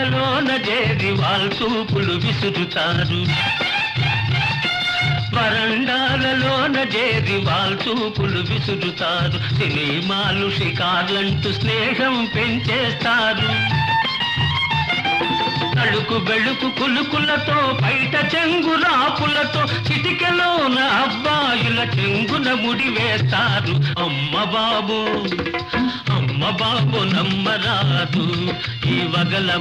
వరండాలలోన చేరి వాల్చూపులు విసురుతారు. వరండాలలోన చేరి వాల్చూపులు విసురుతారు. సినిమాలు షికార్లంటూ స్నేహం పెంచేస్తారు. తళుకు బెళుకు కులుకులతో బయట చెంగురాపులతో చిటికెలోన అబ్బాయిల చెంగున ముడి వేస్తారు. అమ్మ బాబు నమ్మరాదు ఈ వగల